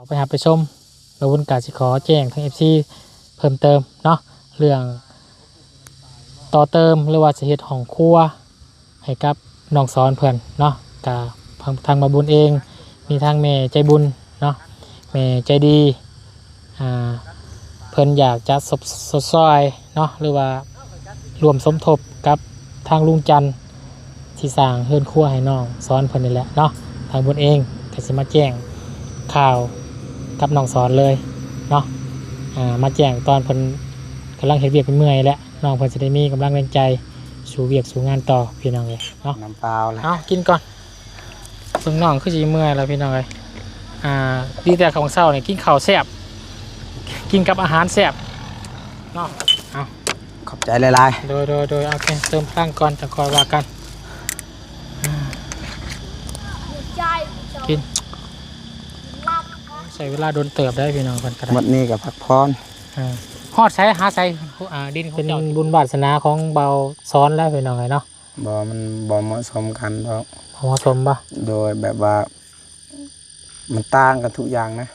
ไปหาไปชมเราวุ่นกาสิขอแจ้งทั้ง FC เพิ่มเติมเนาะเรื่องต่อเติมหรือว่าสิเฮ็ดห้องครัวให้กับน้องสอนเพิ่นเนาะกะทางมาบุญเองมีทางแม่ใจบุญเนาะแม่ใจดีเพิ่นอยากจะสดซอยเนาะหรือว่ารวมสมทบกับทางลุงจันทร์ที่สร้างเฮือนครัวให้น้องสอนเพิ่นนี่แหละเนาะทางบุญเองก็สิมาแจ้งข่าวกับน้องสอนเลยเนาะมาแจ้งตอนเพิ่นกำลังเฮ็ดเวียกเป็นเมื่อยแล้วน้องเพิ่นสิได้มีกำลังแรงใจสู่เวียกสู่งานต่อพี่น้องเลยเนาะน้ำเปล่าเลยเอากินก่อนเพิ่งน้องคือสิเมื่อยแล้วพี่น้องเลยดีแต่ของเช้านี่กินข้าวแซ่บกินกับอาหารแซ่บเนาะเอาขอบใจหลายโดยโอเคเติมพลังก่อนจะคอยว่ากันกินใส่เวลาโดนเติบได้พี่น้องกันก็ได้ๆหมดนี้กับพักพรฮอดใช้หาใช้ดินเป็นบุญวาสนาของเบาซ้อนแล้วพี่น้องเลยเนาะมันเหมาะสมกันเพราะเหมาะสมป่ะโดยแบบว่ามันต่างกันทุกอย่างนะ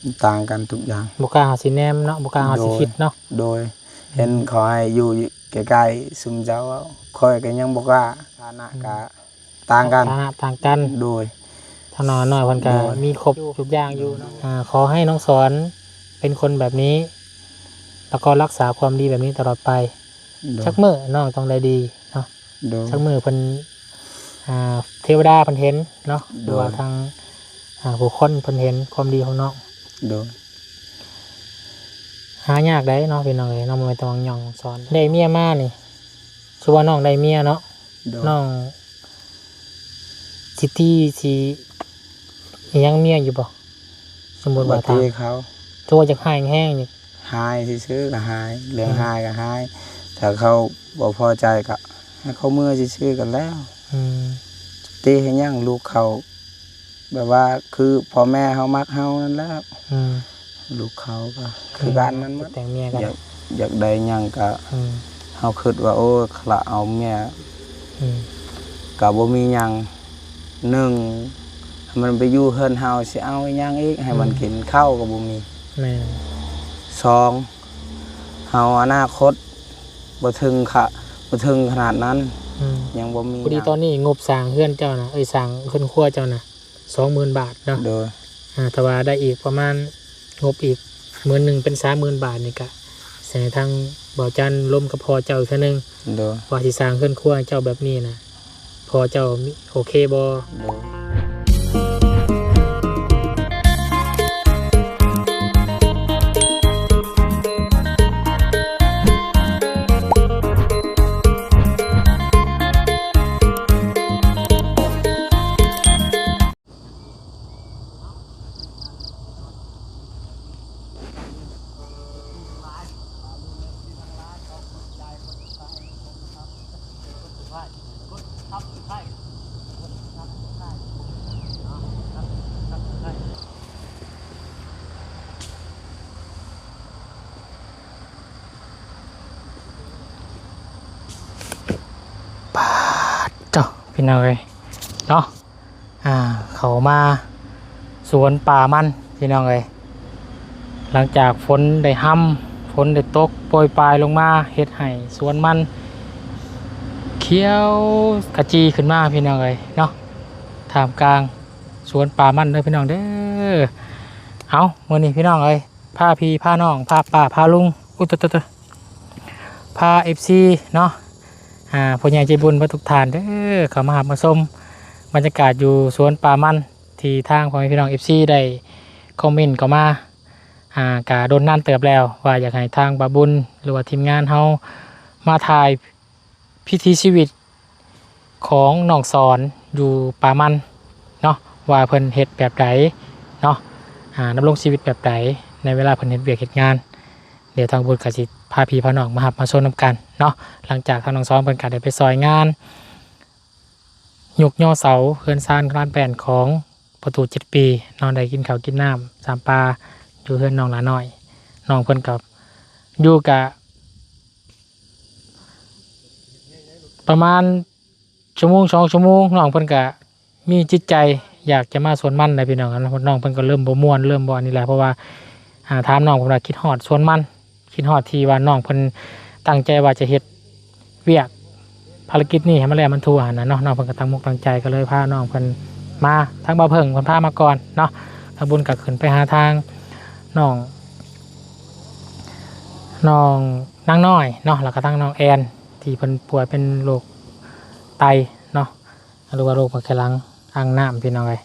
มันต่างกันทุกอย่างบุกาหาสีแนมเนาะบุกาหาสีคิดเนาะโดยเห็นขอให้อยู่ใกล้ๆซุมเจ้าคอยกันยังบอกว่าฐานะกะต่างกันโดยทางนอนหน่อยวันกะมีครบทุกอย่างอยู่ขอให้น้องสอนเป็นคนแบบนี้แล้วก็รักษาความดีแบบนี้ตลอดไปชักมือน้องต้องได้ดีเนาะชักมือเพิ่นเทวดาเพิ่นเห็นเนาะหรือว่าทางผู้คนเพิ่นเห็นความดีของน้องหายากได้เนาะเป็นน้องเลยน้องไม่ต้องย่องสอนได้เมียมานี่ชัวร์น้องได้เมียเนาะน้องซิตี้สียังเมียอยู่บ่สมมติว่าทางเขาชัวร์จะหายแห้งนี่หายซื้อก็หายเรื่องหายก็หายถ้าเขาบ่พอใจก็ให้เขาเมื่อซื้อกันแล้วตีให้ยั่งลูกเขาแบบว่าคือพ่อแม่เขามักเขานั่นแล้วลูกเขาก็คือการนั้นแต่งเมียกันอยากได้ยั่งก็เขาคิดว่าโอ้ขละเอาเมียกับบ่มียั่งหนึ่งมันไปอยู่เฮินเฮาสิเอายั่งอีกให้มันกินข้าวกับบ่มีสองเฮาอนาคตบ่ถึงขนาดนั้นยังบ่มีพอดีตอนนี้งบสร้างเฮือนเจ้านะสร้างเฮือนครัวเจ้านะ20,000 บาทเนาะโดยแต่ว่าได้อีกประมาณงบอีก10,000เป็น30,000 บาทนี่กะแสดงทางบ่อจันร่วมกับพอเจ้าอีกทีนึงว่าสิสร้างเฮือนครัวเจ้าแบบนี้นะพอเจ้าโอเคบ่เจ้าพี่น้องเลยเนาะเขามาสวนป่ามันพี่น้องเลยหลังจากฝนได้ฝนได้ตกโปรยปลายลงมาเฮ็ดให้สวนมันเขียวกระจีขึ้นมาพี่น้องเลยเนาะท่ามกลางสวนป่ามันเลยพี่น้องเด้อเอามื้อนี้พี่น้องเลยพาพี่พาน้องพาป้าพาลุงอุ๊ยพา FC เนาะผู้ใหญ่ใจบุญพระทุกท่านเด้อเข้ามาหามาชมบรรยากาศอยู่สวนป่ามันที่ทางของพี่น้อง FC ได้คอมเมนต์เข้ามากะโดนนั่นเติบแล้วว่าอยากให้ทางบาบุญหรือว่าทีมงานเฮามาถ่ายพิธีชีวิตของน้องสอนอยู่ป่ามันเนาะว่าเพิ่นเฮ็ดแบบใดเนาะดำรงชีวิตแบบใดในเวลาเพิ่นเฮ็ดเวียกเฮ็ดงานเดี๋ยวทางบุญกสิพาพี่พาน้องมาหับมาชมน้ำกันเนาะหลังจากทางน้องซ้อมเป็นการได้ไปซอยงานยกย่อเสาเฮือนซานร้านแป้นของประตู7 ปีนอนได้กินข้าวกินน้ำ3 ปลาอยู่เฮือนน้องหลาน้อยน้องเพิ่นกับอยู่กะประมาณ1-2 ชั่วโมงน้องเพิ่นกะมีจิตใจ อยากจะมาสวนมันเลยพี่น้องน้องเพิ่นก็เริ่มบ่ม่วนเริ่มบ่นี่แหละเพราะว่าถามน้องผมว่าคิดฮอดสวนมันคิดฮอดที่ว่าน้องเพิ่นตั้งใจว่าจะเฮ็ดเวียกภารกิจนี้ให้มันแล้วมันทั่วนะเนาะน้องเพิ่นก็ตั้งมุกตั้งใจก็เลยพาน้องเพิ่นมาทางบ่าวเพิ่งเพิ่นพามาก่อนเนาะทางบุญก็ขึ้นไปหาทางน้องนางน้อยเนาะแล้วก็ทางน้องแอนที่เพิ่นป่วยเป็นโรคไตเนาะหรือว่าโรคมะเร็งหลังอ่างน้ำพี่น้องเอ้ย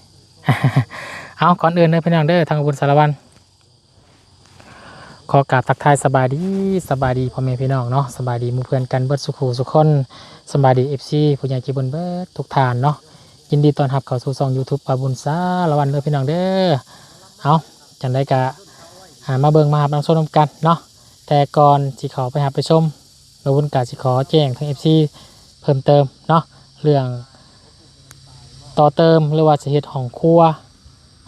เอาก่อนอื่นเด้อพี่น้องเด้อทางบุญสารวัตรขอกราบทักทายสบายดีพ่อแม่พี่น้องเนาะสบายดีหมู่เพื่อนกันเบิดสุขสุขคนสบายดี FC ผู้ใหญ่ใจบุญเบิดทุกท่านเนาะยินดีต้อนรับเข้าสู่ช่อง YouTube ปาบุญสารวัตรเด้อพี่น้องเด้อเอาจังได๋ก็มาเบิ่งมาหาน้องชมกันเนาะแต่ก่อนสิขอไปหาไปชมปาบุญก็สิขอแจ้งทาง FC เพิ่มเติมเนาะเรื่องต่อเติมหรือว่าสิเฮ็ดห้องครัว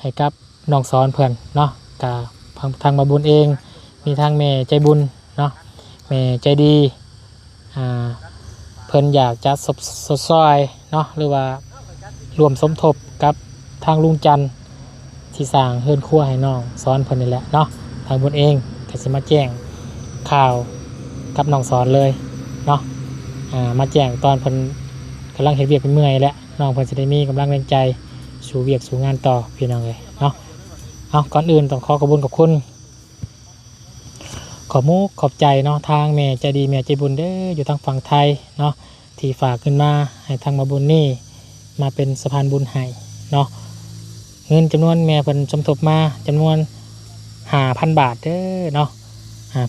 ให้กับน้องสอนเพิ่นเนาะก็ทางมาบุญเองมีทางแม่ใจบุญเนาะแม่ใจดีเพิ่นอยากจะสดซอยเนาะหรือว่ารวมสมทบกับทางลุงจันทร์ที่สร้างเฮือนครัวให้น้องสอนเพิ่นนี่แหละเนาะทางบุญเองก็สิมาแจ้งข่าวกับน้องสอนเลยเนาะมาแจ้งตอนเพิ่นกำลังเฮ็ดเวียกเป็นเมื่อยแล้วน้องเพิ่นจะได้มีกำลังแรงใจสู่เวียกสู่งานต่อพี่น้องเลยเนาะเอาก่อนอื่นต้องขอขอบคุณกับคุณขอบใจเนาะทางแม่ใจดีแม่ใจบุญเด้ออยู่ทางฝั่งไทยเนาะที่ฝากขึ้นมาให้ทางมาบุญนี่มาเป็นสะพานบุญให้เนาะเงินจำนวนแม่เพิ่นสมทบมาจำนวน5,000 บาทเด้อเนาะ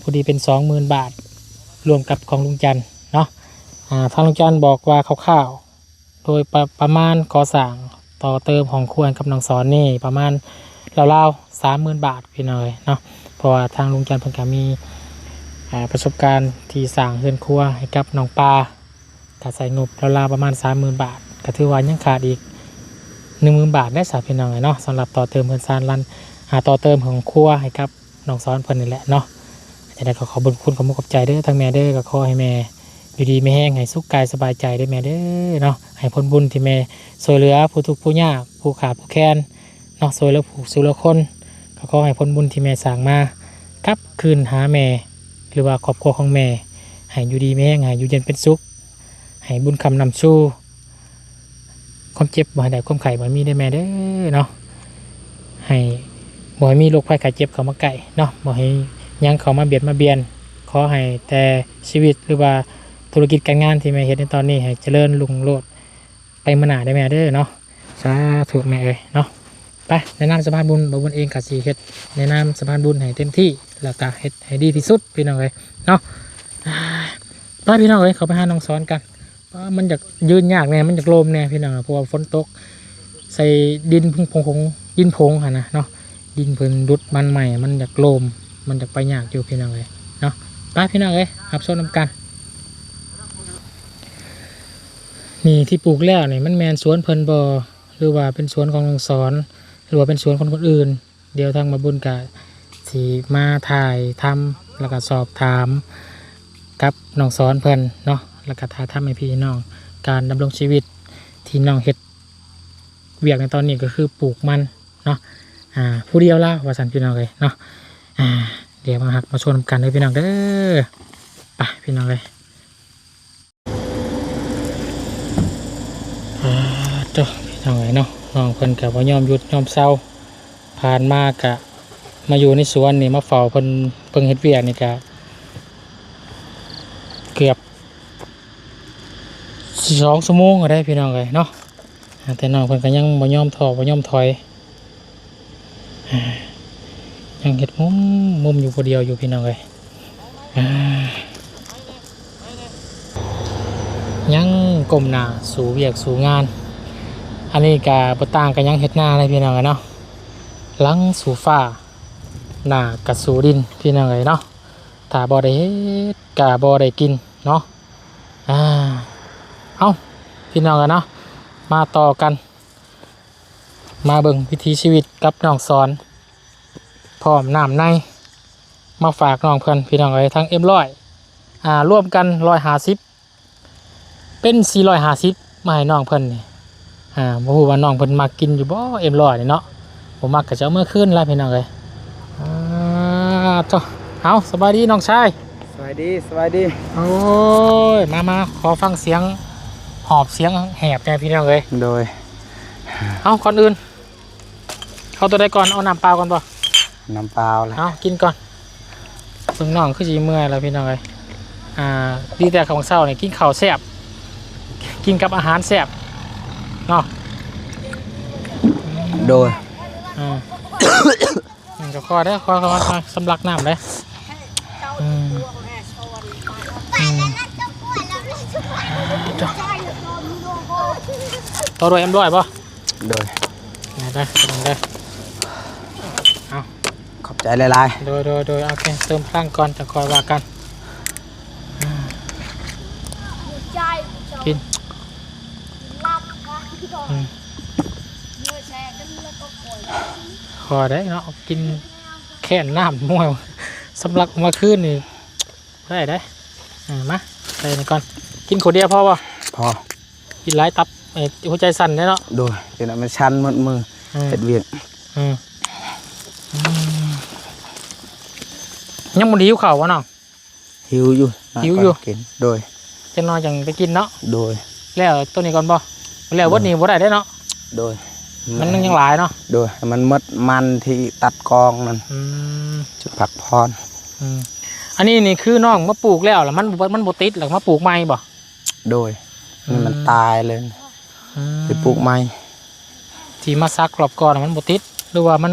พอดีเป็น 20,000 บาทรวมกับของลุงจันทร์เนาะทางลุงจันทร์บอกว่าคร่าวๆโดยประมาณก่อสร้างต่อเติมของครัวกับน้องสอนนี่ประมาณราวๆ 30,000 บาทพี่น้อยเนาะเพราะว่าทางลุงจันทร์เพิ่นก็มีประสบการณ์ที่สร้างเรือนครัวให้กับน้องปลาก็ใส่งบราวๆประมาณ 30,000 บาทก็ถือว่ายังขาดอีก 10,000 บาทได้สาพี่น้องเนาะสำหรับต่อเติมเพิ่นซานลันต่อเติมของครัวให้กับน้องสอนเพิ่นนี่แหละเนาะจะได้ขอบุญคุณขอบใจเด้อทางแม่เด้อก็ขอให้แม่อยู่ดีไม่แห้งให้สุขกายสบายใจได้แม่เด้อเนาะให้ผลบุญที่แม่ช่วยเหลือผู้ทุกข์ผู้ยากผู้ขาดผู้แค้นเนาะช่วยเหลือผู้สุรคนก็ขอให้ผลบุญที่แม่สร้างมากลับคืนหาแม่หรือว่าครอบครัวของแม่ให้อยู่ดีไม่แห้งให้อยู่เย็นเป็นสุขให้บุญคำนำสู้ความเจ็บบ่ให้ได้ความไข้บ่มีได้แม่เด้อเนาะให้บ่ให้มีโรคภัยไข้เจ็บเข้ามาใกล้เนาะบ่ให้ยังเข้ามาเบียดมาเบียนขอให้แต่ชีวิตหรือว่าธุรกิจการงานที่แม่เฮ็ดในตอนนี้ให้เจริญรุ่งโรจน์ไปมื้อหน้าได้แม่เด้อเนาะสาธุแม่เอ้ยเนาะไปแนะนำสะพานบุญบ่บุญเองก็สิเฮ็ดแนะนำสะพานบุญให้เต็มที่แล้วก็เฮ็ดให้ดีที่สุดพี่น้องเอ้ยเนาะไปพี่น้องเอ้ยเข้าไปหาน้องสอนกันมันอยากยืนยากแน่มันอยากลมแน่พี่น้องเพราะว่าฝนตกใส่ดินดินผงหั่นนะเนาะดินเพิ่นรุดมันใหม่มันอยากลมมันอยากไปยากอยู่พี่น้องเอ้ยเนาะไปพี่น้องเอ้ยรับชมนำกันนี่ที่ปลูกแล้วนี่มันแมนสวนเพิ่นบ่หรือว่าเป็นสวนของน้องสอนหรือว่าเป็นสวนคนอื่นเดี๋ยวทางมาบุญกะสิมาถ่ายทำแล้วก็สอบถามกับน้องสอนเพิ่นเนาะแล้วก็ถ่ายทำให้พี่น้องการดำรงชีวิตที่น้องเฮ็ดเวียกในตอนนี้ก็คือปลูกมันเนาะผู้เดียวละว่าสันพี่น้องเลยเนาะเดี๋ยวมาชวนกันเลยพี่น้องเด้อไปพี่น้องเลยเจ้าพี่น้องเลยเนาะน้องเพิ่นกับว่ายอมหยุดยอมเศร้าผ่านมากะมาอยู่ในสวนนี่มาเฝ้าเพิ่งเฮ็ดเวียกนี่กะเกือบ2 ชั่วโมงก็ได้พี่น้องเลยเนาะแต่น้องเพิ่นก็ยังบ่ยอมท้อบ่ยอมถอยยังเห็ดมุมอยู่คนเดียวอยู่พี่น้องเลยยังก้มหน้าสู่เวียกสู่งานอันนี้กะบ่ต่างกันยังเห็ดหน้าเลยพี่น้องเลยเนาะหลังสู่ฟ้าหน้ากะสู่ดินพี่น้องเลยเนาะถ้าบ่ได้เฮ็ดกะบ่ได้กินเนาะเอาพี่น้องกันเนาะมาต่อกันมาเบิ่งวิถีชีวิตกับน้องสอนพร้อมน้ำในมาฝากน้องเพื่อนพี่น้องเอ้ยทั้ง100ร่วมกัน150เป็น450มาให้น้องเพื่อนนี่ บ่ฮู้ว่าน้องเพิ่นมักกินอยู่บ่เอ็มร้อยนี่เนาะบ่มักก็จะเอามื่อคืนแล้วพี่น้องเอ้ยจ้ะเอาสบายดีน้องชาย สวัสดีสวัสดี โอ้ยมาขอฟังเสียงหอบเสียงแหบแน่พี่น้องเอ้ย โดย เอาก่อนอื่นเอาตัวใดก่อนเอาน้ำเปล่าก่อนป่ะ น้ำเปล่าแล้ว เอากินก่อนเพิ่งน้องคือจีเมื่อยแล้วพี่น้องเอ้ยดีแต่ของเช้าเนี่ยกินข้าวแซ่บกินกับอาหารแซ่บเนาะ โดย จะคอได้คอมาสำลักน้ำเลยตัวโดยเอ็มร้อยป่ะ โดย ได้เอา ขอบใจหลาย โดยโอเคเติมพลังก่อนจะคอยว่ากันกินคอได้เนาะกินแค่น้ำมั่วสำลักมาคืนนี่ได้มาใส่นี่ก่อนกินขวดเดียวพอป่ะ ๆพอ กินหลายตับหัวใจสั่นได้เนาะ โดยเดี๋ยวนั้นมันชันหมดมือเฮ็ดเวียก ยังมันหิวเข่าวะน้อง หิวอยู่ หิวอยู่ กินโดย จะนอนจังไปกินเนาะ โดย แล้วตัวนี้ก่อนป่ะแล้ววัดนี้บ่ได้เนาะ โดย มันยังหลายเนาะ โดยมันมดมันที่ตัดกองนั่นจุดผักพร อันนี้นี่คือน้องมาปลูกแล้วแล้วมันบ่ติดหรือมาปลูกใหม่บ่ โดยนี่มันตายเลยไปปลูกใหม่ ที่มาซักกรอบก่อนมันบ่ติดหรือว่ามัน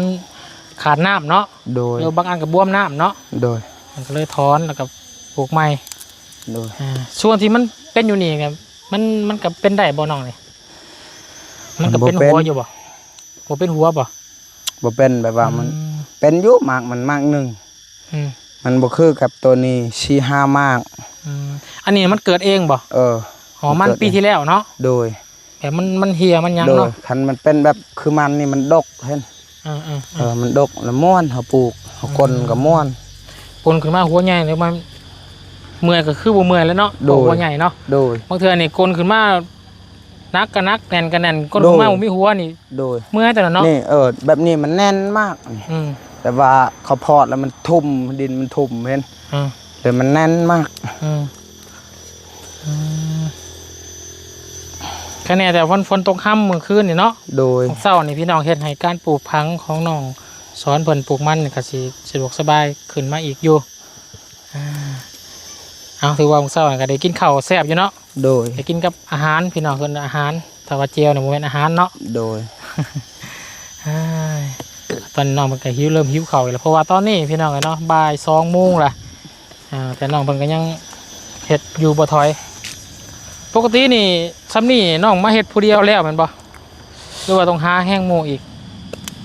ขาดน้ำเนาะ โดย หรือบางอันกับบวมน้ำเนาะ โดย มันก็เลยถอนแล้วก็ปลูกใหม่ โดย ส่วนที่มันเป็นอยู่นี่เนี่ยมันก็เป็นได้บ่น้องนี่มันก็เป็นหัวอยู่บ่บ่เป็นหัวบ่ บ่เป็นแบบว่ามันเป็นอยู่มากมันมากหนึ่งมันบ่คือกับตัวนี้ชี้ห้ามาก อันนี้มันเกิดเองบ่หอมันปีที่แล้วเนาะ โดย แต่มันเหี่ยมันยัง โดย เนาะ คันมันเป็นแบบคือมันนี่มันดกเห็นมันดกแล้วม่วนเขาปลูกเขากลก็ม่วน ปนขึ้นมาหัวใหญ่เลยมันเมื่อยก็คือบ่เมื่อยแล้วเนาะหัวใหญ่เนาะ โดย บางเทื่อนี่กลขึ้นมานักก็นักแน่นก็แน่นกลขึ้นมาบ่มีหัวนี่ โดย เมื่อยแต่ละเนาะ นี่แบบนี้มันแน่นมากแต่ว่าเขาพอดแล้วมันทุ่มดินมันทุ่มเห็นเลยมันแน่นมาก แค่นี้แต่ฝนตกค่ำเมื่อคืนนี่เนาะ โดย ของเศร้านี่พี่น้องเฮ็ดให้การปลูกพังของน้องสอนเพิ่นปลูกมันนี่ก็สิสะดวกสบายขึ้นมาอีกอยู่เอาถือว่าของเศร้าก็ได้กินข้าวแซ่บอยู่เนาะ โดย ได้กินกับอาหารพี่น้องเพิ่นอาหารถ้าว่าเจียวนี่บ่แม่นอาหารเนาะ โดย ตอนนี้น้องเพิ่นก็เริ่มหิวข้าวแล้วเพราะว่าตอนนี้พี่น้องเนาะบ่าย2 โมงล่ะแต่น้องเพิ่นก็ยังเฮ็ดอยู่บ่ถอยปกตินี่ซ้ำนี่น้องมาเฮ็ดผู้เดียวแล้วแม่นบ่หรือว่าต้องหาแห้งหมู่อีก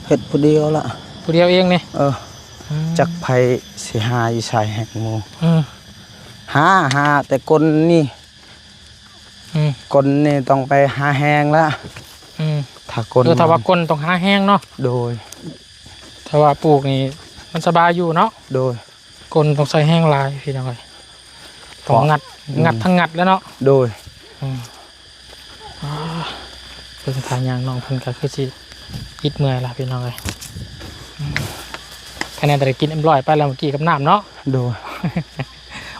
เฮ็ดผู้เดียวละ ผู้เดียวเองนี่จักไผสิหาอยู่ใส่แหกหมู่ หาแต่คนนี่คนนี่ต้องไปหาแห้งละถ้าคนถ้าว่าคนต้องหาแห้งเนาะ โดย ถ้าว่าปลูกนี่มันสบายอยู่เนาะ โดย คนต้องใส่แห้งลายพี่น้องเลยต้องงัดทั้งงัดแล้วเนาะ โดย เพิ่งทานยางน้องเพิ่งก็คือสิอิดเมื่อยละพี่น้องเลยคะแนนแต่กินเอ็มร้อยไปแล้วเมื่อกี้กับน้ำเนาะ โดย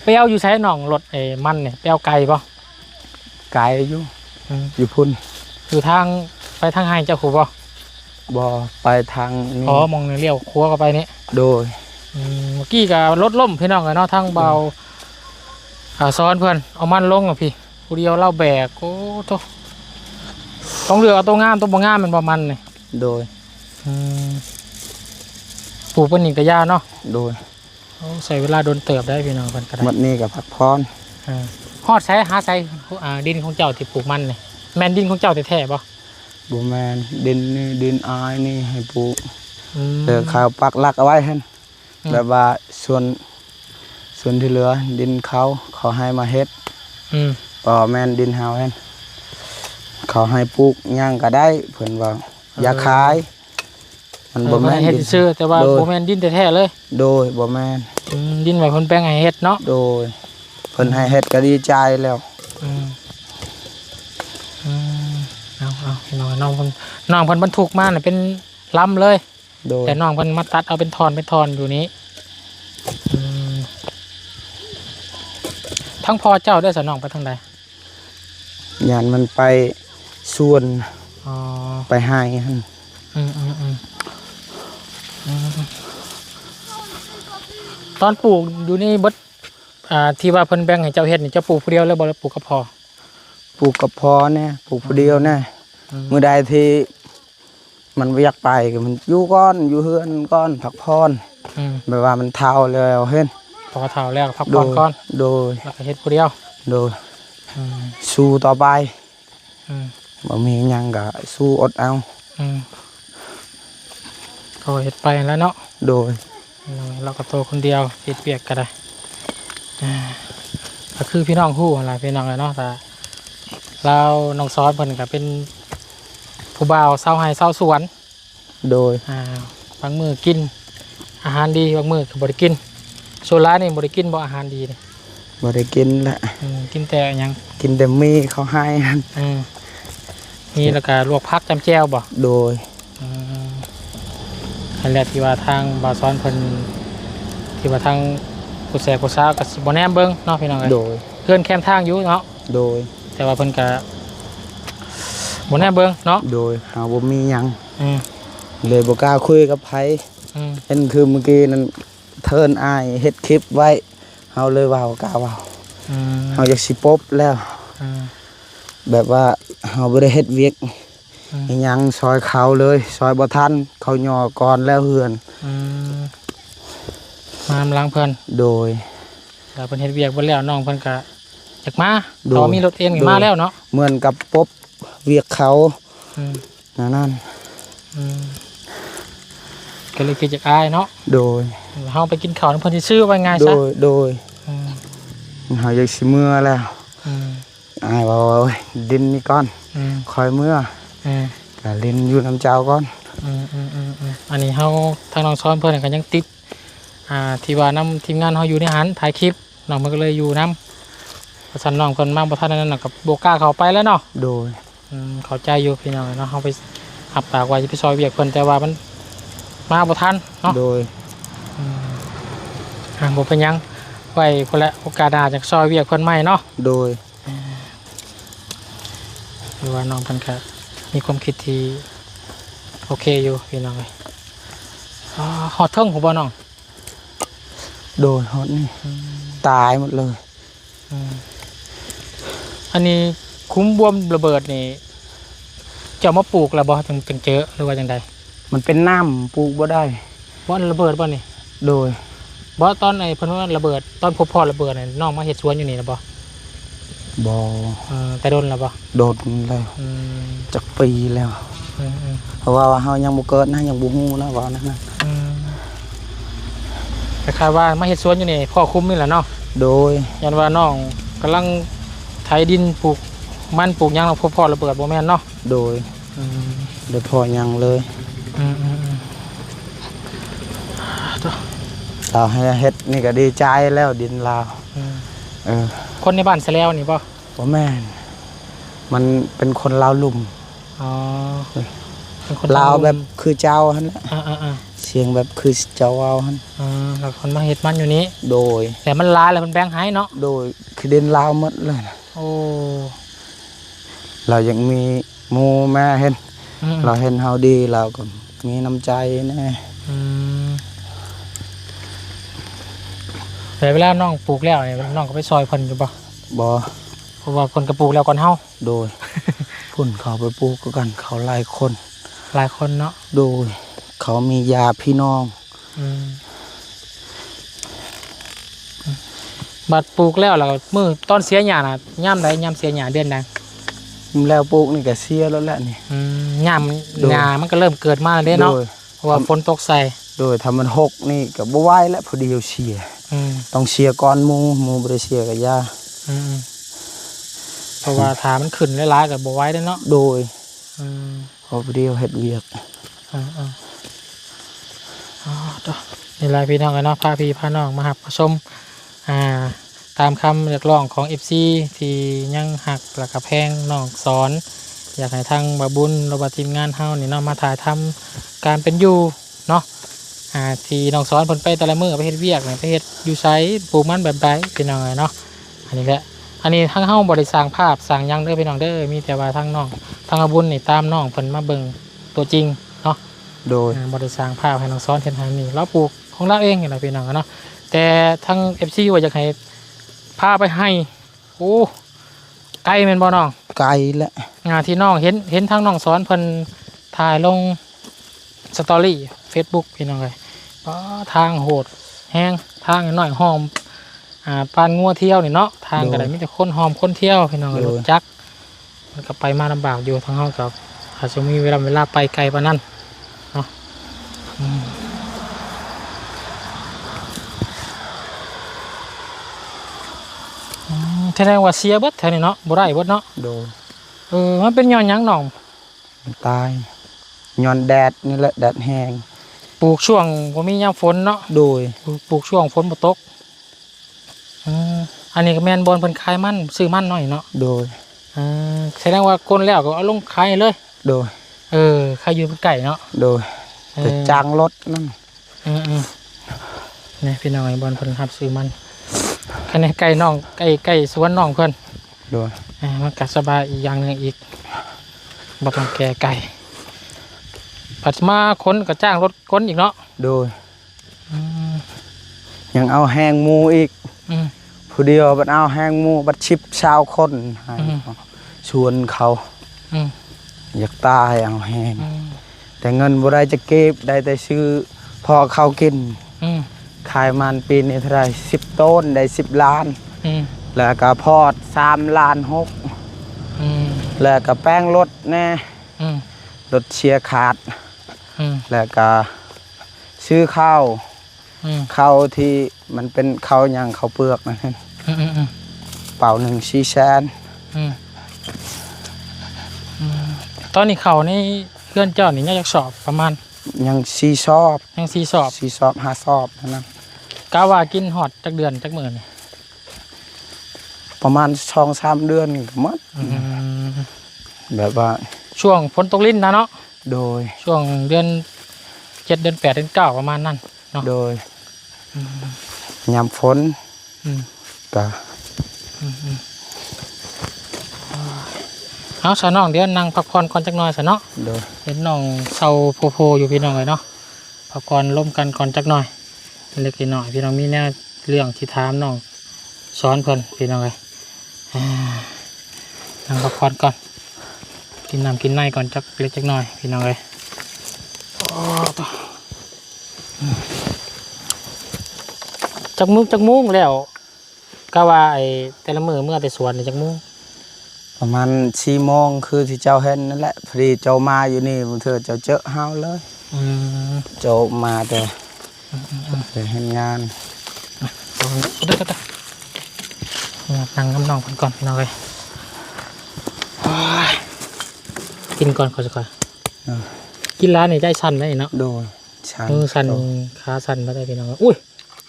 ไปเอาอยู่ใช้หนองรถมันเนี่ยไปเอาไก่ป่ะ ไกลอยู่พุ่น อยู่ทางไปทางไฮเจ้าขู่ป่ะ บ่ไปทางนี้ มองในเลี้ยวคัวเข้าไปนี่ โดย เมื่อกี้กับรถล่มพี่น้องเลยเนาะทางเบาซ้อนเพื่อนเอามันลงอ่ะพี่ผู้เดียวเล่าแบกโอ้โตต้องเลือกเอาตัวงามตัวบ่งามเป็นประมันเลย โดย ปลูกเป็นหนิงกระยาเนาะ โดย ใส่เวลาโดนเติบได้พี่น้องกันกระได หมดนี้กับพักพร ฮอดใช้หาใช้ดินของเจ้าที่ปลูกมันเนี่ยแมนดินของเจ้าแท้ๆป่ะ บ่แม่นดินนี่ดินอายนี่ให้ปลูกเดี๋ยวเขาปักหลักเอาไว้หั่นแบบว่าส่วนที่เหลือดินเขาให้มาเฮ็ดบ่แม่นดินเฮาหั่นเขาให้ปลูกหยังก็ได้เพิ่นว่าอย่าขาย มันบ่แม่น เฮ็ดซื่อแต่ว่าบ่แม่นดินแท้ๆเลย โดยบ่แม่น ดินไว้เพิ่นแปลงให้เฮ็ดเนาะโดยเพิ่นให้เฮ็ดก็ดีใจแล้วเอาพี่น้อง น้องเพิ่นบรรทุกมาเนี่ยเป็นลำเลย โดย แต่น้องเพิ่นมาตัดเอาเป็นทอนอยู่นี้อืมทั้งพ่อเจ้าได้สนองไปทางใด ยานมันไปส่วน อ๋อ ไปให้หั่น อืมตอนปลูกอยู่นี่บดที่ว่าเพิ่นแบ่งให้เจ้าเฮ็ดนี่เจ้าปลูกผู้เดียวแล้วบ่ได้ปลูกกับพ่อ ปลูกกับพอแน่ปลูกผู้เดียวแน่มื้อใดที่มันบ่อยากไปก็มันอยู่ก่อนอยู่เฮือนก่อนพักผ่อน อืม แบบว่ามันเฒ่าแล้วเห็น พอเฒ่าแล้วพักผ่อนก่อน โดย แล้วก็เฮ็ดผู้เดียว โดย อืม สู้ต่อไป อืม บ่มีหยังก็สู้อดเอา อืมก็เฮ็ดไปแล้วเนาะ โดย เราก็โตคนเดียวเฮ็ดเปียกก็ได้ก็คือพี่น้องฮู้หั่นล่ะพี่น้องเนาะแต่เราน้องซอสเพิ่นก็เป็นผู้บ่าวชาวไร่ชาวสวน โดย บางมื้อกินอาหารดีบางมื้อก็บ่ได้กินโซล่านี่บ่ได้กินบ่อาหารดีนี่ บ่ได้กินละ กินแต่หยัง กินแต่มีเขาให้หั่น นี่แล้วก็ลวกผักจำแจ่วบ่ โดย อันแรกที่ว่าทางบ่าวซ้อนเพิ่นที่ว่าทางผู้แสผู้สาวก็สิบ่แนมเบิ่งเนาะพี่น้องเอ้ย โดย เพื่อนแคมทางอยู่เนาะ โดย แต่ว่าเพิ่นก็บ่แนมเบิ่งเนาะ โดยเฮาบ่มีหยัง อืม เลยบ่กล้าคุยกับไผ อืม เห็นคือเมื่อกี้นั้นเทิร์นอายเฮ็ดคลิปไว้เฮาเลยเว้ากล้าเว้า อืม เฮาอยากสิปบแล้ว อืม แบบว่าเฮาบ่ได้เฮ็ดเวียก อืม อิหยังซอยเขาเลยซอยบ่ทันเขาย่อก่อนแล้วเฮือน อืมมาล้างเพิ่น โดย แล้วเพิ่นเฮ็ดเวียกเบิ่แล้วน้องเพิ่นก็อยากมา โดย เขามีรถเองนี่มาแล้วเนาะ เหมือนกับปบเวียกเขา อืม นั่น อืมก็เลยคิดอยากอายเนาะ โดย เฮาไปกินข้าวนำเพิ่นสิซื้อไว้ง่าย โด ซะ ยโดย อืม เฮาอยากสิเมื่อแล้ว อืม อายว่าโอ้ยดินนี่ก่อน อืม คอยเมื่อ อืม ก็ลินอยู่น้ำเจ้าก่อน อันนี้เฮาทางน้องซ้อนเพิ่นก็ยังติดที่ว่านำทีมงานเฮาอยู่ในหันถ่ายคลิปน้องมันก็เลยอยู่นำเพราะฉะนั้นน้องเพิ่นมาบ่ทันนั้นน่ะก็บ่กล้าเข้าไปแล้วเนาะ โดย เข้าใจอยู่พี่น้องเนาะเฮาไปหับปากว่าจะไปซอยเวียกเพิ่นแต่ว่ามันมาบ่ทันเนาะ โดย บ่เป็นหยังไว้คนละโอกาสหน้าจะซอยเวียกเพิ่นใหม่เนาะ โดย หรือว่าน้องเพิ่นก็มีความคิดที่โอเคอยู่พี่น้องเอ้ยฮอดเทิงผมบ่น้อง โดยฮอดนี่ตายหมดเลย อันนี้คุ้มบวมระเบิดนี่เจ้ามาปลูกแล้วบ่จังเจอหรือว่าจังใด มันเป็นน้ำปลูกบ่ได้ บ่ระเบิดบ่นี่ โดย บ่ตอนไอ้เพิ่นว่าระเบิดตอนพบพ่อระเบิดนี่น้องมาเฮ็ดสวนอยู่นี่แล้วบ่ บ่ แต่โดนแล้วบ่ โดดแล้ว อืม จักปีแล้ว อืม เพราะว่าเฮายังบ่เกิดนะยังบ่ฮู้นะว่านั่นนะ คล้ายๆว่ามาเฮ็ดสวนอยู่นี่พ่อคุ้มนี่แหละเนาะ โดย ยันว่าน้องกำลังไถดินปลูกมันปลูกหยังแล้วพบพ่อระเบิดบ่แม่นเนาะ โดยได้พอยังเลยเราให้เฮ็ดนี่ก็ดีใจแล้วดินลาว คนในบ้านซะแล้วนี่บ่ บ่แม่นมันเป็นคนลาวลุ่ม อ๋อเป็นคน ลาวแบบคือเจ้าหั่นแหละ อ่า เสียงแบบคือเจ้าเอาหั่น แล้วคนมาเฮ็ดมันอยู่นี้ โดย แต่มันลายแล้วมันแบ่งให้เนาะ โดยคือดินลาวหมดเลยนะ โอ้ เรายังมีหมู่แม่เห็น เราเห็นเฮาดีเราก็มีน้ำใจแน่ แต่เวลาน้องปลูกแล้วเนี่ยน้องก็ไปซอยเพิ่นอยู่บ่ บ่ เพราะว่าเพิ่นก็ปลูกแล้วก่อนเฮา โดย พุ่นเขาไปปลูกกันเขาหลายคน หลายคนเนาะ โดย เขามีญาติพี่น้อง บัดปลูกแล้วแล้วมื้อตอนเสียหญ้าน่ะยามใดยามเสียหญ้าเดือนใด แล้วปลูกนี่ก็เสียแล้วแหละนี่ ยามหญ้ามันก็เริ่มเกิดมาแล้วเด้เนาะ โดย เพราะว่าฝนตกใส่ โดยทำมันหกนี่ก็บ่ไหวแล้วพอดีเอาเสีย ต้องเสียก่อนหมู่บ่ได้เสียกับยา เพราะว่าถามันขึ้นหลายๆก็บ่ไหวเด้เนาะ โดยพอดีเอาเฮ็ดเวียก นี่ลายพี่น้องกันเนาะพาพี่พาน้องมาหับผสมตามคำเรียกร้องของ FC ที่ยังหักแล้วก็แพงน้องสอน อยากให้ทางบาบุญเราบาทีมงานเฮานี่เนาะมาถ่ายทำการเป็นอยู่เนาะที่น้องสอนเพิ่นไปแต่ละมื้อไปเฮ็ดเวียกเนี่ยไปเฮ็ดอยู่ไสปลูกมันแบบใดพี่น้องเอ้ยเนาะอันนี้แหละอันนี้ทางเฮาบ่ได้สร้างภาพสร้างหยังเด้อพี่น้องเด้อมีแต่ว่าทางน้องทางบาบุญนี่ตามน้องเพิ่นมาเบิ่งตัวจริงเนาะ โดย บ่ได้สร้างภาพให้น้องสอนเฮ็ดให้นี่เราปลูกของเราเองนี่แหละพี่น้องเนาะแต่ทาง FC ว่าอยากให้พาไปให้โอ้ไกลแม่นบ่น้อง ไกลและ ที่น้องเห็นทางน้องสอนเพิ่นถ่ายลงสตอรี่ Facebook พี่น้องเอ้ยทางโหดแห้งทางน้อยหอมปานงัวเที่ยวนี่เนาะทางก็ได้มีแต่คนหอมคนเที่ยวพี่น้องรถจักรมันก็ไปมาลำบากอยู่ทางเฮากับอาจจะมีเวลาไปไกลปานนั้นเนาะแสดงว่าเสียเบิดแถวนี้เนาะบ่ได้เบิดเนาะ โดย มันเป็นย้อนหยังน้อง ตายย้อนแดดนี่แหละแดดแห้ง ปลูกช่วงบ่มียามฝนเนาะ โดย ปลูกช่วงฝนบ่ตกอันนี้ก็แม่นบอนเพิ่นขายมันซื้อมันหน่อยเนาะ โดย แสดงว่าคนแล้วก็เอาลงขายเลย โดย ขายอยู่ไก่เนาะ โดยแต่จ้างรถนั่น นี่พี่น้องไอ้บอนเพิ่นรับซื้อมันคันนี้ไก่น้องไก่สวนน้องเพิ่น โดย มันก็สบายอีกอย่างหนึงอีกบ่ต้องแก่ไก่ปัดมาคนก็จ้างรถคนอีกเนาะ โดยยังเอาแห้งหมูอีกผู้เดียวบัดเอาแห้งหมูบัดชิบชาวคนให้ชวนเขาอยากตายเอาแห้งแต่เงินบ่ได้จะเก็บได้แต่ซื้อพอเขากินขายมันปีนี้เท่าไหร่10 ต้นได้10 ล้านแล้วก็พอด3 ล้าน 6แล้วก็แป้งรถแน่รถเชียร์ขาดแล้วก็ซื้อข้าวข้าวที่มันเป็นข้าวอย่างข้าวเปลือกนะเป่า1 4 แสนตอนนี้เขานี่เพื่อนเจ้านี่ยังสอบประมาณ ยัง4 สอบ ยัง4 สอบ 4 สอบ5 สอบนั่น กาว่ากินหอดจักเดือนจักมื้อนี่ ประมาณ2-3 เดือนก็หมดแบบว่า ช่วงฝนตกลิ้นนะเนาะ โดย ช่วงเดือน7 เดือน 8 เดือน 9ประมาณนั้นเนาะ โดยยามฝนก็ เอาซะน้องเดี๋ยวนั่งพักผ่อนก่อนจักหน่อยซะเนาะ โดย เห็นน้องเศร้าโพอยู่พี่น้องเลยเนาะพักผ่อนร่วมกันก่อนจักหน่อยเล็กน้อยพี่น้องมีแนวเรื่องที่ถามน้องสอนเพิ่นพี่น้องเลยนั่งพักผ่อนก่อนกินน้ำกินในก่อนจักเล็กจักหน่อยพี่น้องเลยจักมุ้งแล้วก็ว่าไอ้แต่ละมื้อเมื่อแต่สวนนี่จักมุ้ง ประมาณ4 โมงคือที่เจ้าเห็นนั่นแหละพอดีเจ้ามาอยู่นี่บางเทื่อเจ้าเจอเฮาเลยเจ้ามาแต่เห็นงานเด้อนั่งกับน้องเพิ่นก่อนพี่น้องเลยกินก่อนก่อนกินร้านนี่ใจสั่นได้เนาะ โดยชัน มือสั่นขาสั่นมาได้พี่น้องอุ้ย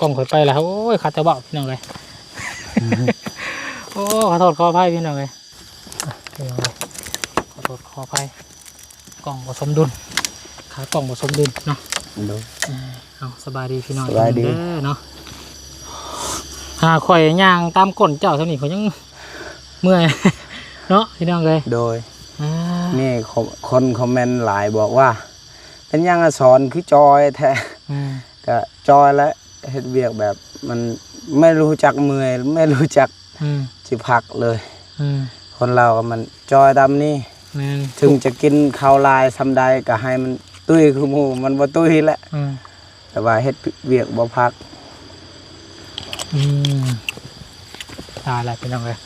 กล้องข่อยไปแล้วโอ้ยขาดแต่เบาพี่น้องเลยโอ้ขอโทษขออภัยพี่น้องเลยพี่น้องเลยขอโทษขออภัยกล้องผสมดุลขากล้องผสมดุลเนาะ โดย เอาสบายดีพี่น้อง สบายดี เนาะข่อยย่างตามก้นเจ้าเท่านี้เขายังเมื่อยเนาะพี่น้องเลย โดยนี่คนคอมเมนต์หลายบอกว่าเป็นยังสอนคือจอยแท้ก็จอยแล้วเฮ็ดเวียกแบบมันไม่รู้จักเมื่อยไม่รู้จักสิพักเลยคนเราก็มันจอยตามนี้ถึงจะกินข้าวลายซำใดก็ให้มันตุ้ยคือหมู่มันบ่ตุ้ยแหละแต่ว่าเฮ็ดเวียกบ่พักตายแล้วพี่น้องเลย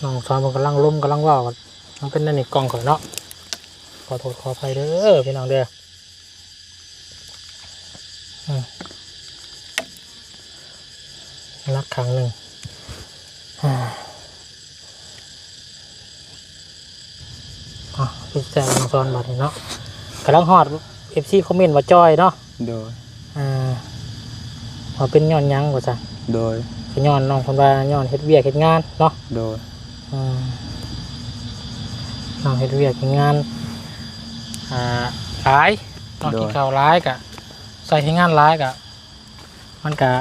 น้องสอนผมกำลังล้มกำลังว่าวมันเป็นนั่นนี่กล้องข่อยเนาะขอโทษขออภัยเด้อพี่น้องเด้อนักครั้งหนึ่งพี่แจ๊น้องสอนบัดนี้เนาะกำลังฮอด FC คอมเมนต์ว่าจอยเนาะโดยว่าเป็นย้อนยังว่าจ้ะโดยเป็นย้อนน้องคนว่าย้อนเฮ็ดเวียกเฮ็ดงานเนาะโดย น้องเฮ็ดเวียกเฮ็ดงานหลายน้องกินข้าวหลายก็ใส่เฮ็ดงานหลายก็มันก็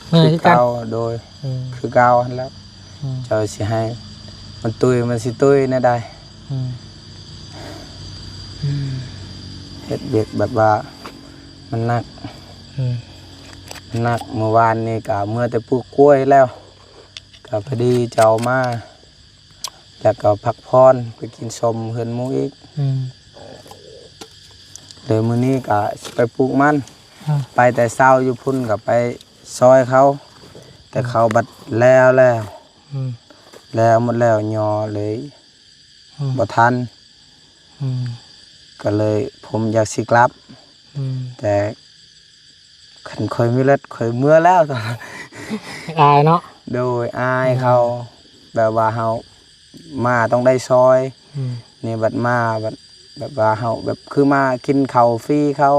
เมื่อยคือกัน เก่าโดยคือเก่าหั่นแล้วเจ้าสิให้มันตุยมันสิตุยแน่ได้เฮ็ดเวียกแบบว่ามันหนักเมื่อวานนี่ก็เมื่อแต่ปลูกกล้วยแล้วก็พอดีเจ้ามาแล้วก็พักพรไปกินส้มเฮือนหมูอีกเดี๋ยวมื้อนี้ก็สิไปปลูกมันไปแต่เช้าอยู่พุ่นก็ไปซอยเขาแต่เขาบัดแล้วหมดแล้วยอเลยบ่ทันก็เลยผมอยากสิกลับแต่ขันค่อยมีรถค่อยเมื่อแล้วตอนนั้น อายเนาะโดยอายเขาแบบว่าเฮามาต้องได้ซอยนี่บัดมาแบบว่าเฮาแบบคือมากินข้าวฟรีเขา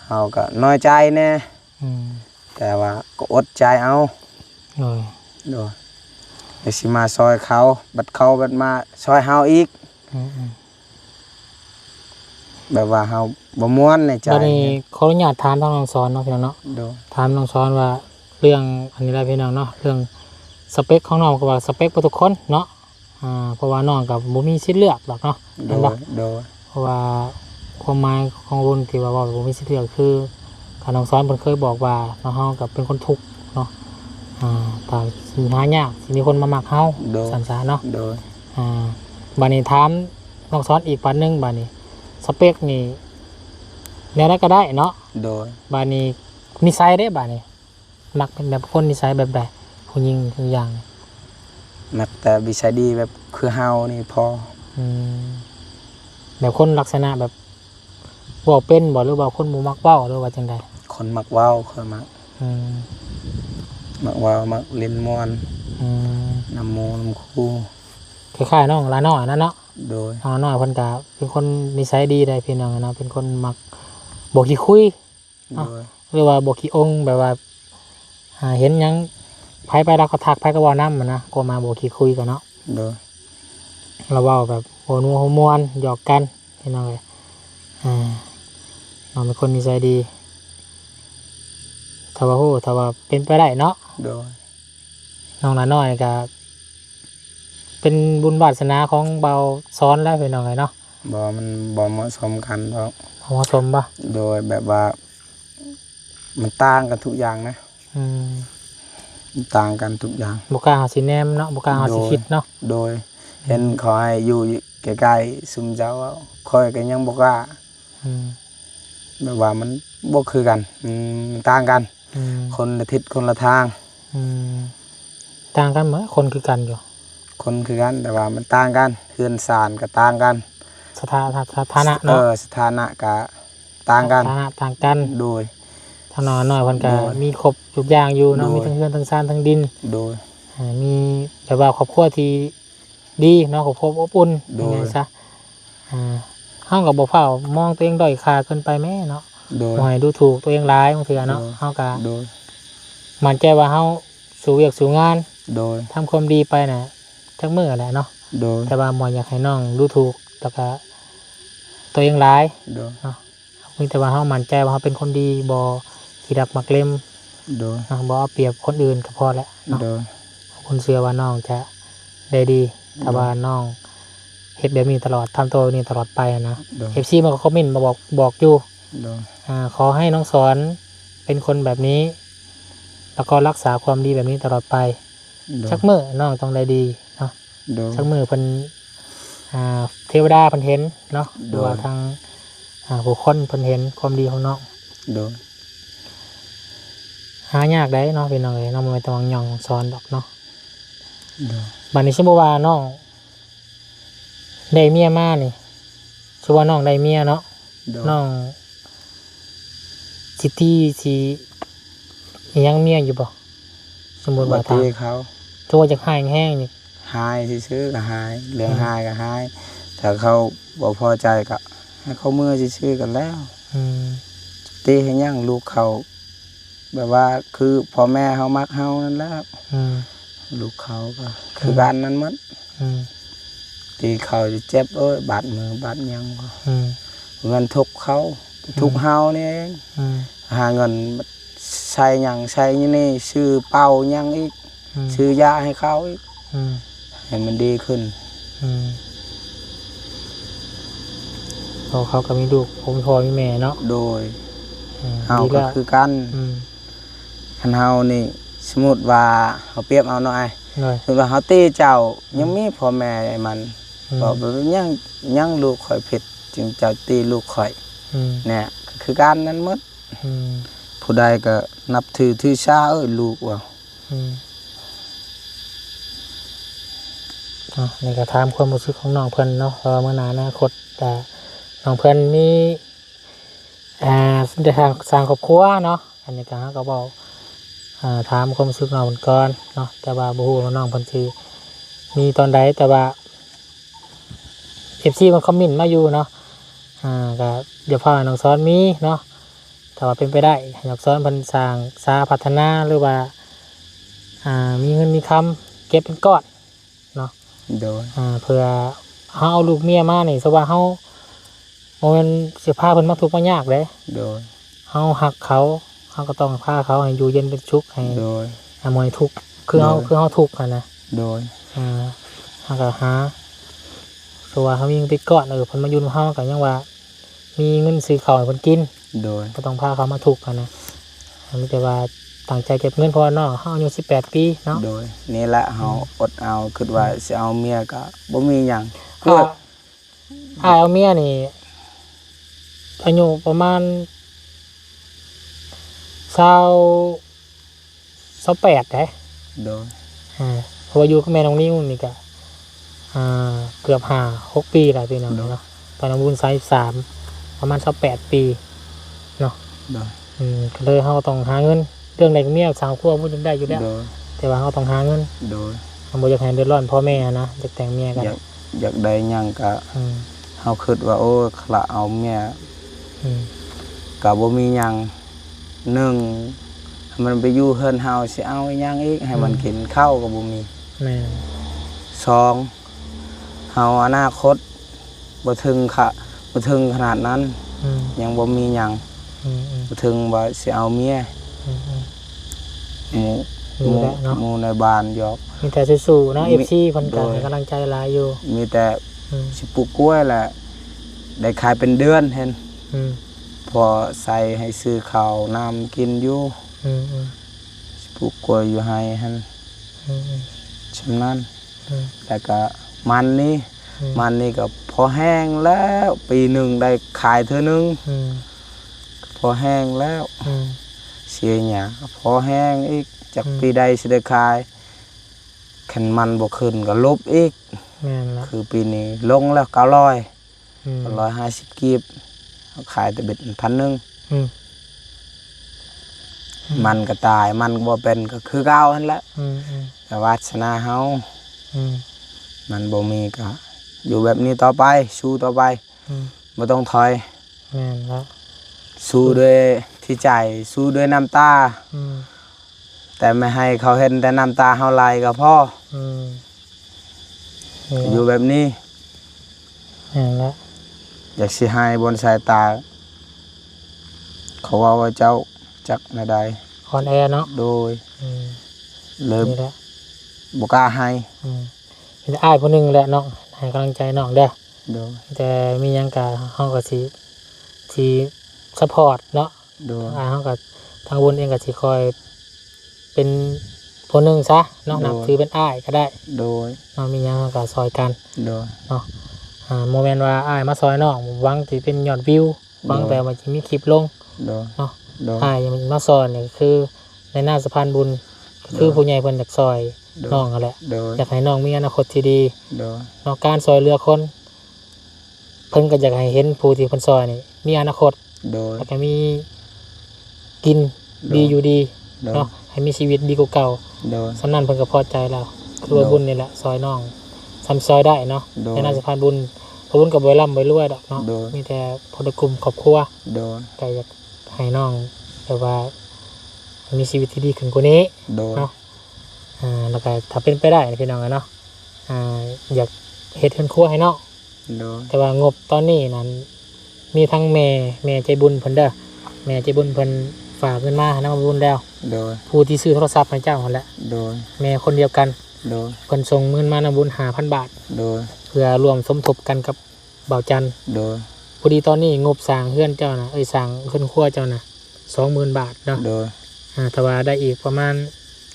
เฮาก็น้อยใจแน่แต่ว่าก็อดใจเอาโดยเดี๋ยวสิมาซอยเขาบัดมาซอยเฮาอีกแบบว่าเฮาบ่ม่วนในใจบัดนี้ขออนุญาตถามทางน้องสอนเนาะพี่น้องเนาะถามน้องสอนว่าเรื่องอันนี้ได้พี่น้องเนาะเรื่องสเปคของน้องก็ว่าสเปคบ่ทุกคนเนาะเพราะว่าน้องก็บ่มีสิทธิ์เลือกหรอกเนาะแม่นบ่เพราะว่าความหมายของรุ่นที่ว่าบ่มีสิทธิ์เลือกคือการน้องสอนเพิ่นเคยบอกว่าน้องเฮาก็เป็นคนทุกข์เนาะถ้าสิหายากสิมีคนมามักเฮาซั่นซะเนาะบัดนี้ถามน้องสอนอีกปันนึงบัดนี้สเปคนี่แนวใดก็ได้เนาะบัดนี้นิสัยเด้บัดนี้มักเป็นแบบคนนิสัยแบบใดผู้หญิงทุกอย่างมักแต่วิสัยดีแบบคือเฮานี่พอแบบคนลักษณะแบบเว้าเป็นบ่หรือว่าคนบ่มักเว้าหรือว่าจังได๋คนมักเว้าคนมักเว้ามักเล่นม่วนนำหมู่นำคู่คล้ายๆน้องลาน้อยนั่นเนาะโดยน้องน้อยเพิ่นก็เป็นคนนิสัยดีได้พี่น้องเนาะเป็นคนมักบ่ขี้คุยหรือว่าบ่ขี้องแบบว่าเห็นหยังไผไปแล้วก็ทักไผก็เว้านำนะก็มาบ่ขี้คุยกันเนาะโดยเราเว้าแบบโหนัวหัวม่วนหยอกกันพี่น้องเอ้ยน้องเป็นคนนิสัยดีถ้าว่าเป็นไปได้เนาะโดยน้องละน้อยก็เป็นบุญวาสนาของเบาซ้อนแล้วพี่น้องเอ้ยเนาะมันบ่เหมาะสมกันเพราะเหมาะสมป่ะโดยแบบว่ามันต่างกันทุกอย่างนะต่างกันทุกอย่างบุกล้าหาสิแนมเนาะบุกล้าหาสิคิดเนาะโดยเห็นเขาให้อยู่ใกล้ๆซุมเจ้าคอยก็ยังบ่กล้าแบบว่ามันบ่คือกันมันต่างกันคนละทิศคนละทางต่างกันเหมือนคนคือกันอยู่คนคือกันแต่ว่ามันต่างกันเฮือนศาลก็ต่างกันสถานะเนาะสถานะก็ต่างกันสถานะต่างกันโดยทางน้อยเพิ่นก็มีครบทุกอย่างอยู่เนาะมีทั้งเฮือนทั้งศาลทั้งดินโดยมีแบบว่าครอบครัวที่ดีเนาะครอบครัวอบอุ่นยังไงซะเฮาก็บ่เฝ้ามองตัวเองด้อยค่าเกินไปแม่เนาะบ่ให้ดูถูกตัวเองหลายบางเทื่อเนาะเฮาก็มั่นใจว่าเฮาสู้เวียกสู้งานโดยทำความดีไปน่ะจักมื้อแหละเนาะแต่ว่าบ่อยากให้น้องดูถูกแล้วก็ตัวเองหลายเนาะมีแต่ว่าเฮามั่นใจว่าเฮาเป็นคนดีบ่ขี้รักมักเล่มบ่เอาเปรียบคนอื่นก็พอแล้วเนาะคนเชื่อว่าน้องจะได้ดีแต่ว่าน้องเฮ็ดแบบนี้ตลอดทำตัวนี้ตลอดไปนะ FC มันก็คอมเมนต์มาบอกอยู่ขอให้น้องสอนเป็นคนแบบนี้แล้วก็รักษาความดีแบบนี้ตลอดไปชักมื้อน้องต้องได้ดีเนาะชักมื้อเพิ่นเทวดาเพิ่นเห็นเนาะหรือว่าทางผู้คนเพิ่นเห็นความดีของน้องหายากได้เนาะพี่น้องเอ้ยน้องบ่ต้องย่องสอนดอกเนาะบัดนี้สมมุติว่าน้องได้เมียมานี่ชื่อว่าน้องได้เมียเนาะน้องสิยังเมียอยู่บ่สมมุติว่าทางเขาตัวจักหายแห้งนี่หายซื่อๆก็หายเรื่องหายก็หายถ้าเขาบ่พอใจก็ให้เขาเมื่อซื่อๆกันแล้วตีให้ยังลูกเขาแบบว่าคือพ่อแม่เฮามักเฮานั่นแหละลูกเขาก็คือการนั้นหมด ตีเขาจะเจ็บเอ้ยบาดมือบาดยัง อืม เงินทุกเขาทุกเฮานี่เอง อืม หาเงินใช้หยังใช้นี่ซื้อเป่าหยังอีกซื้อยาให้เขาอีก อืม ให้มันดีขึ้น อืมเขาก็มีลูกผมพ่อมีแม่เนาะ โดย อืม เฮา ดี ก็ แล้ว คือกัน อืม คันเฮานี่สมมุติว่าเฮาเปรียบเอาหน่อย เลย สมมุติว่าเฮาตีเจ้ายังมีพ่อแม่ให้มัน อืม บอกว่ายังลูกข่อยผิดจึงเจ้าตีลูกข่อย อืม เนี่ยก็คือการนั้นหมด อืม ผู้ใดก็นับถือชาลูกว่า อืมนี่ก็ถามความรู้สึกของน้องเพิ่นเนาะเพราะว่าเมื่อหนาอนาคตแต่น้องเพิ่นมีจะสร้างครอบครัวเนาะอันนี้ก็ฮะก็บอกถามความรู้สึกน้องเพิ่นก่อนเนาะแต่ว่าบ่ฮู้ว่าน้องเพิ่นสิมีตอนใดแต่ว่า FC มันคอมเมนต์มาอยู่เนาะก็เดี๋ยวพาน้องซ้อนมีเนาะถ้าว่าเป็นไปได้น้องซ้อนเพิ่นสร้างสาพัฒนาหรือว่ามีเงินมีคำเก็บเป็นก้อนเนาะ โดย เพื่อเฮาเอาลูกเมียมานี่ซะว่าเฮาบ่แม่นสิพาเพิ่นมาทุกข์มายากเด้ โดย เฮาฮักเขาเฮาก็ต้องพาเขาให้อยู่เย็นเป็นสุขให้ โดย บ่ให้ทุกข์คือเฮาทุกข์อะนะ โดย เฮาก็หาเพราะว่าเฮามีเงินติดก้อนเพิ่นมาอยู่กับเฮาก็ยังว่า มีเงินซื้อข้าวให้เพิ่นกิน โดย บ่ต้องพาเขามาทุกข์อะนะมีแต่ว่าตั้งใจเก็บเงินเพราะว่าน้องเฮาอายุ18 ปีเนาะ โดยนี่แหละเฮาอดเอาคิดว่าสิเอาเมียก็บ่มีหยัง เอาเมียนี่อายุประมาณ28ได้ โดย เพราะว่าอยู่กับแม่น้องนิ้วนี่ก็เกือบ6 ปีแล้วพี่น้องเนาะตอนน้องบุญ33ประมาณ28 ปีเนาะ โดย ก็เลยเราต้องหาเงินเรื่องใดก็เมียสาวครัวบ่ได้อยู่แล้ว โดย แต่ว่าเราต้องหาเงิน โดย บ่อยากให้เดือดร้อนพ่อแม่นะอยากแต่งเมียกัน อยากได้หยังก็ อืม เฮาคิดว่าโอ้คละเอาเมีย อืม ก็บ่มีหยังหนึ่งให้มันไปอยู่เฮือนเฮาสิเอาอีหยังอีกให้มันกินข้าวก็บ่มี แม่ สองเฮาอนาคตบ่ถึงขนาดนั้น อืม ยังบ่มีหยัง อืมอืม บ่ถึงว่าสิเอาเมีย อืม หมู่ มีแล้วเนาะ หมู่ในบ้านหยอก มีแต่สู้ๆเนาะ มี FC เพิ่นก็ให้กำลังใจหลายอยู่ มีแต่ อืม สิปลูกกล้วยแหละได้ขายเป็นเดือนเห็น อืม พอใส่ให้ซื้อข้าวน้ำกินอยู่ อืมอืม สิปลูกกล้วยอยู่ให้หั่น อืมอืม ฉะนั้น อืม แล้วก็มันนี่ อืม มันนี่ก็พอแห้งแล้วปีหนึ่งได้ขายเท่านึง อืม พอแห้งแล้ว อืม เสียหยาพอแห้งอีกจาก อืม ปีใดสิได้ขายขันมันบ่ขึ้นก็ลบอีก แม่นละ คือปีนี้ลงแล้ว900 อืม 150กีบเอาขายแต่เบ็ด1,000 อืม มันก็ตายมันก็บ่เป็นก็คือเก่าหั่นแหละ อืมอืม แต่วาสนาเฮา อืม มันบ่มีก็อยู่แบบนี้ต่อไปสู้ต่อไป อืม บ่ต้องถอย แม่นละ สู้ด้วยที่ใจสู้ด้วยน้ำตา อืม แต่ไม่ให้เขาเห็นแต่น้ำตาเฮาไหลก็พอ อืม อยู่แบบนี้ แม่นละ อยากสิให้บนสายตา เขาว่าเจ้าจักไม่ได้ คอนแอร์เนาะ โดย อืม เลย นี่แหละ บ่กล้าให้ อืมมีแต่อ้ายผู้หนึงแหละน้องให้กำลังใจน้องเด้อ โดย แต่มีหยังก็เฮาก็สิซัพพอร์ตเนาะ โดย เฮาก็ทางบุญเองก็สิคอยเป็นผู้หนึงซะเนาะนับถือเป็นอ้ายก็ได้ โดย เนาะมีหยังเราก็ซอยกัน โดย โมเมนต์ว่าอ้ายมาซอยน้องหวังที่เป็นยอดวิวหวังแต่ว่าจะมีคลิปลง โดย เนาะ โดย อ้ายยังมาซอยเนี่ยคือในหน้าสะพานบุญก็คือผู้ใหญ่เพิ่นอยากซอยน้องนั่นแหละ โดย อยากให้น้องมีอนาคตที่ดี โดย เนาะการซอยเรือคนเพิ่นก็อยากให้เห็นผู้ที่เพิ่นซอยนี่มีอนาคต โดย แล้วก็มีกินดีอยู่ดี โดย เนาะให้มีชีวิตดีกว่าเก่า โดย สำนั้นเพิ่นก็พอใจแล้วคือว่าบุญนี่แหละซอยน้องทำซอยได้เนาะ โดย ในหน้าสะพานบุญพระบุญกับใบล่ำใบรวยดอกเนาะ โดย มีแต่พอได้กลุ่มครอบครัว โดย ก็อยากให้น้องแบบว่ามีชีวิตที่ดีขึ้นกว่านี้ โดย เนาะแล้วก็ถ้าเป็นไปได้นะพี่น้องอะเนาะอยาก เฮ็ดเฮือนครัวให้เนาะ โดย แต่ว่างบตอนนี้นั้นมีทั้งแม่ใจบุญเพิ่นเด้อแม่ใจบุญเพิ่นฝากเงินมาให้นำบุญแล้ว โดย ผู้ที่ซื้อโทรศัพท์ให้เจ้าหั่นแหละ โดย แม่คนเดียวกัน โดย เพิ่นส่งเงินมานำบุญ 5,000 บาท โดย เพื่อรวมสมทบกันกับเบาจันทร์ โดย พอดีตอนนี้งบสร้างเฮือนเจ้าน่ะสร้างเฮือนครัวเจ้าน่ะ 20,000 บาทเนาะ โดย ถ้าว่าได้อีกประมาณ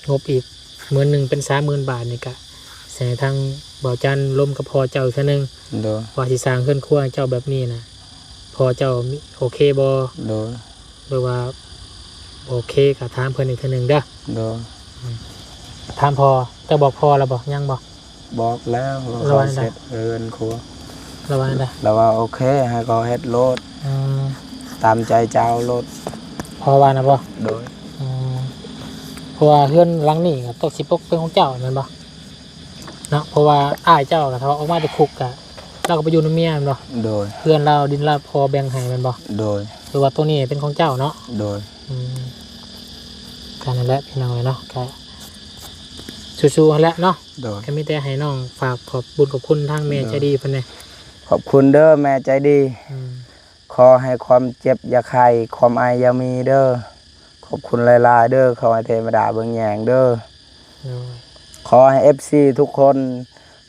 งบอีก10,000เป็น 30,000 บาทนี่ก็แสดงทางเบาจันทร์ร่วมกับพ่อเจ้าอีกเทื่อนึง โดย ว่าสิสร้างเฮือนครัวให้เจ้าแบบนี้น่ะพ่อเจ้ามีโอเคบ่ โดย หรือว่าโอเคก็ถามเพิ่นอีกเทื่อนึงเด้อ โดย ถามพ่อเจ้าบอกพ่อแล้วบ่ยังบ่ บอกแล้ว ระ เขา วังนะ เสร็จเรือนครัว ระวังได้ แล้วว่าโอเคให้เขาเฮ็ดโลด อืม ตามใจเจ้าโลด พ่อว่านะบ่ โดย อืมเพราะว่าเฮือนหลังนี้ก็ตกสิปกเป็นของเจ้าแม่นบ่เนาะเพราะว่าอ้ายเจ้าก็ถ้าว่าออกมาจากคุกก็เราก็ไปอยู่นำเมียแม่นบ่ โดย เพื่อนเราดินเราพอแบ่งให้แม่นบ่ โดย หรือว่าตัวนี้เป็นของเจ้าเนาะ โดย อืมกันนั่นแหละพี่น้องเนาะก็สู้ๆหั่นแหละเนาะ โดย ก็มีแต่ให้น้องฝากขอบบุญขอบคุณทางแม่ใจดีเพิ่นนี่ ขอบคุณเด้อแม่ใจดี อืม ขอให้ความเจ็บอย่าไข้ความอายอย่ามีเด้อขอบคุณหลายๆเด้อขอให้เทวดาเบิ่งแยงเด้อ โดย ขอให้ FC ทุกคน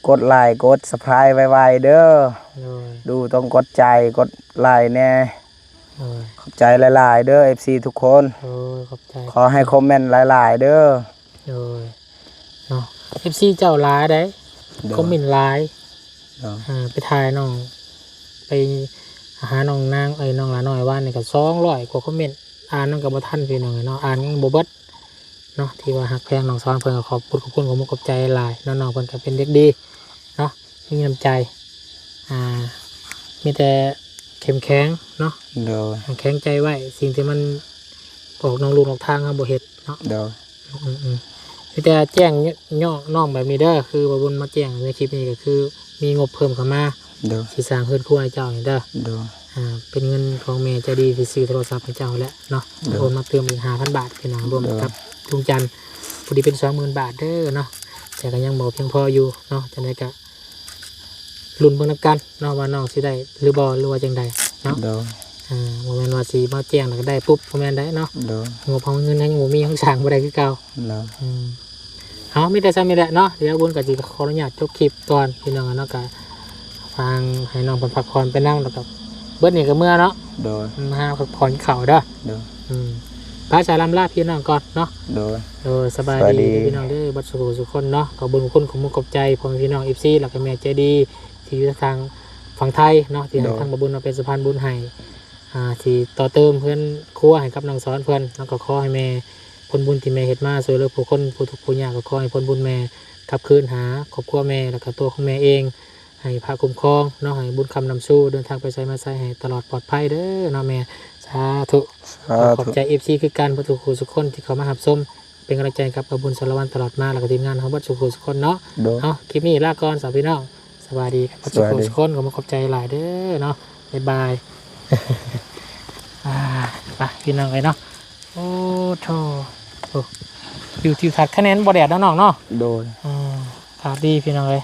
กดไลค์กด Subscribe ไวๆเด้อ โดย ดูต้องกดใจกดไลค์แน่ โดย ขอบใจหลายๆเด้อ FC ทุกคน โดยขอบใจ ขอให้คอมเมนต์หลายๆเด้อ โดยเนาะ FC เจ้าหลายได้คอมเมนต์หลาย เด้อ ไปถ่ายน้องไปหาน้องนางน้องหลาน้อยว่านี่ก็200กว่าคอมเมนต์อ่านนำก็บ่ทันพี่น้องเนาะอ่านยังบ่เบิดเนาะที่ว่าฮักแพงน้องสอนเพิ่นก็ขอบคุณขอบใจหลายน้องๆเพิ่นก็เป็นเด็กดีเนาะมีน้ำใจมีแต่เข้มแข็งเนาะ เด้อ แข็งใจไว้สิ่งที่มันออกน้องลูกออกทางเฮาบ่เฮ็ดเนาะ เด้อ มีแต่แจ้งย่อน้องแบบนี้เด้อคือบ่บุญมาแจ้งในคลิปนี้ก็คือมีงบเพิ่มเข้ามา เด้อ สิสร้างเฮือนครัวให้เจ้านี่เด้อ เด้อ เป็นเงินของแม่ใจดีที่ซื้อโทรศัพท์ให้เจ้าแล้วเนาะ เด้อ โอนมาเติมอีก5,000 บาทพี่น้องรวม เด้อ กับลุงจันทร์พอดีเป็น 20,000 บาทเด้อเนาะแต่ก็ยังบ่เพียงพออยู่เนาะจังไดก็ลุ้นเบิ่งนํกันเนาะว่าน้องสิได้หรือบ่หรือว่าจังใดเนาะ เด้อ บ่แม่นว่าสิมาแจ้งแล้วก็ได้ปุ๊บบ่แม่นได้เนาะ เด้อง บของเงินยังบ่มีของสร้างบ่ได้คือเก่า เด้อ เอามีแต่ซ้ำนี่แหละเนาะเดี๋ยวบุญก็สิขออนุญาตจบคลิปก่อนพี่น้องเนาะก็ฟังให้น้องเพิ่นพักผ่อนไปนั่งแล้วก็เบิดนี่ก็เมื่อเนาะ เด้อ มาพักผ่อนเข่าเด้อ เด้อ พระสารัมลาพี่น้องก่อนเนาะ เด้อ สบาย สวัสดี ดีพี่น้องเด้อบัดสุขคนเนาะขอบุญคุณของมุกขอบใจพ่อแม่พี่น้อง FC แล้วก็แม่ใจดีที่อยู่ทางฝั่งไทยเนาะที่ให้ทางบ่บุญมาเป็นสะพานบุญให้ที่ต่อเติมเพื่อนครัวให้กับน้องสอนเพื่อนแล้วก็ขอให้แม่ผลบุญที่แม่เฮ็ดมาช่วยเหลือผู้คนผู้ทุกข์ผู้ยากก็ขอให้ผลบุญแม่กลับคืนหาครอบครัวแม่แล้วก็ตัวของแม่เองให้พระคุ้มครองเนาะให้บุญคำนำสู้เดินทางไปไสมาไสให้ตลอดปลอดภัยเด้อเนาะแม่สาธุ ขอบใจ FC คือการประตูครูสุขคนที่เขามาหับส้มเป็นกำลังใจกับบุญสารวันตลอดมาแล้วก็ทีมงานของบัตรสุขสุขคนเนาะ เด้อ เอาคลิปนี้ลาก่อนสาวพี่น้องสวัสดีครับบัตรสุขสุขคนขอมาขอบใจหลายเด้อเนาะบ๊ายบาย ไปพี่น้องเลยเนาะโอ้โธ่วิวทิวทัศน์คะแนนบ่แดดน้องๆเนาะ โดย ขาดดีพี่น้องเลย